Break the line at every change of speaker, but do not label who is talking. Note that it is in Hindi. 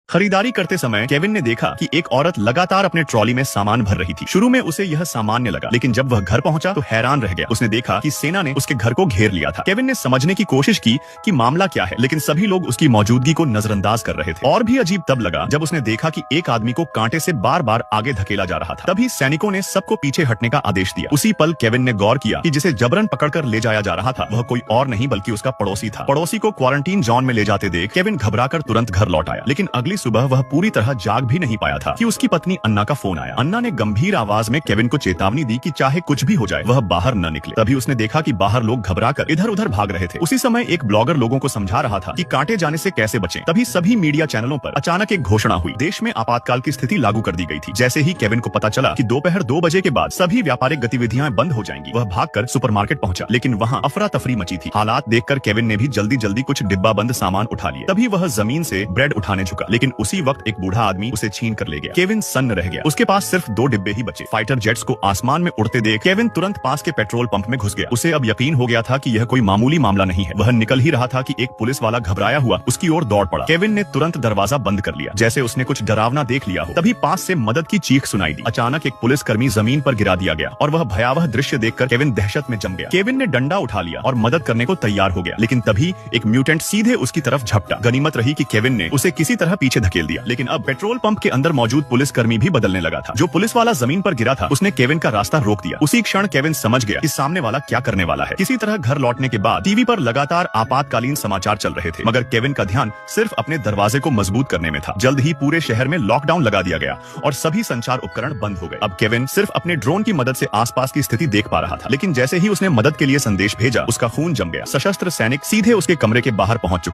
खरीदारी करते समय केविन ने देखा कि एक औरत लगातार अपने ट्रॉली में सामान भर रही थी। शुरू में उसे यह सामान्य लगा, लेकिन जब वह घर पहुंचा तो हैरान रह गया। उसने देखा कि सेना ने उसके घर को घेर लिया था। केविन ने समझने की कोशिश की कि मामला क्या है, लेकिन सभी लोग उसकी मौजूदगी को नजरअंदाज कर रहे थे। और भी अजीब तब लगा जब उसने देखा कि एक आदमी को कांटे से बार बार आगे धकेला जा रहा था। तभी सैनिकों ने सबको पीछे हटने का आदेश दिया। उसी पल केविन ने गौर किया कि जिसे जबरन पकड़कर ले जाया जा रहा था वह कोई और नहीं बल्कि उसका पड़ोसी था। पड़ोसी को क्वारंटीन जोन में ले जाते देख केविन घबराकर तुरंत घर लौट आया, लेकिन अगली सुबह वह पूरी तरह जाग भी नहीं पाया था कि उसकी पत्नी अन्ना का फोन आया। अन्ना ने गंभीर आवाज में केविन को चेतावनी दी कि चाहे कुछ भी हो जाए वह बाहर न निकले। तभी उसने देखा कि बाहर लोग घबराकर इधर उधर भाग रहे थे। उसी समय एक ब्लॉगर लोगों को समझा रहा था कि कांटे जाने से कैसे बचें। तभी सभी मीडिया चैनलों पर अचानक एक घोषणा हुई। देश में आपातकाल की स्थिति लागू कर दी गई थी। जैसे ही केविन को पता चला कि दोपहर 2 बजे के बाद सभी व्यापारिक गतिविधियां बंद हो जाएंगी, वह भागकर सुपरमार्केट पहुंचा, लेकिन वहां अफरा तफरी मची थी। हालात देखकर केविन ने भी जल्दी जल्दी कुछ डिब्बा बंद सामान उठा लिए। तभी वह जमीन से ब्रेड उठाने झुका, लेकिन उसी वक्त एक बूढ़ा आदमी उसे छीन कर ले गया। केविन सन्न रह गया। उसके पास सिर्फ 2 डिब्बे ही बचे। फाइटर जेट्स को आसमान में उड़ते देख केविन तुरंत पास के पेट्रोल पंप में घुस गया। उसे अब यकीन हो गया था कि यह कोई मामूली मामला नहीं है। वह निकल ही रहा था कि एक पुलिस वाला घबराया हुआ उसकी ओर दौड़ पड़ा। केविन ने तुरंत दरवाजा बंद कर लिया, जैसे उसने कुछ डरावना देख लिया हो। तभी पास से मदद की चीख सुनाई दी। अचानक एक पुलिसकर्मी जमीन पर गिरा दिया गया और वह भयावह दृश्य देखकर केविन दहशत में जम गया। केविन ने डंडा उठा लिया और मदद करने को तैयार हो गया, लेकिन तभी एक म्यूटेंट सीधे उसकी तरफ झपटा। गनीमत रही कि केविन ने उसे किसी तरह पीछे धकेल दिया, लेकिन अब पेट्रोल पंप के अंदर मौजूद पुलिसकर्मी भी बदलने लगा था। जो पुलिस वाला जमीन पर गिरा था उसने केविन का रास्ता रोक दिया। उसी क्षण केविन समझ गया कि सामने वाला क्या करने वाला है। किसी तरह घर लौटने के बाद टीवी पर लगातार आपातकालीन समाचार चल रहे थे, मगर केविन का ध्यान सिर्फ अपने दरवाजे को मजबूत करने में था। जल्द ही पूरे शहर में लॉकडाउन लगा दिया गया और सभी संचार उपकरण बंद हो गए। अब केविन सिर्फ अपने ड्रोन की मदद से आसपास की स्थिति देख पा रहा था, लेकिन जैसे ही उसने मदद के लिए संदेश भेजा उसका खून जम गया। सशस्त्र सैनिक सीधे उसके कमरे के बाहर पहुंच चुके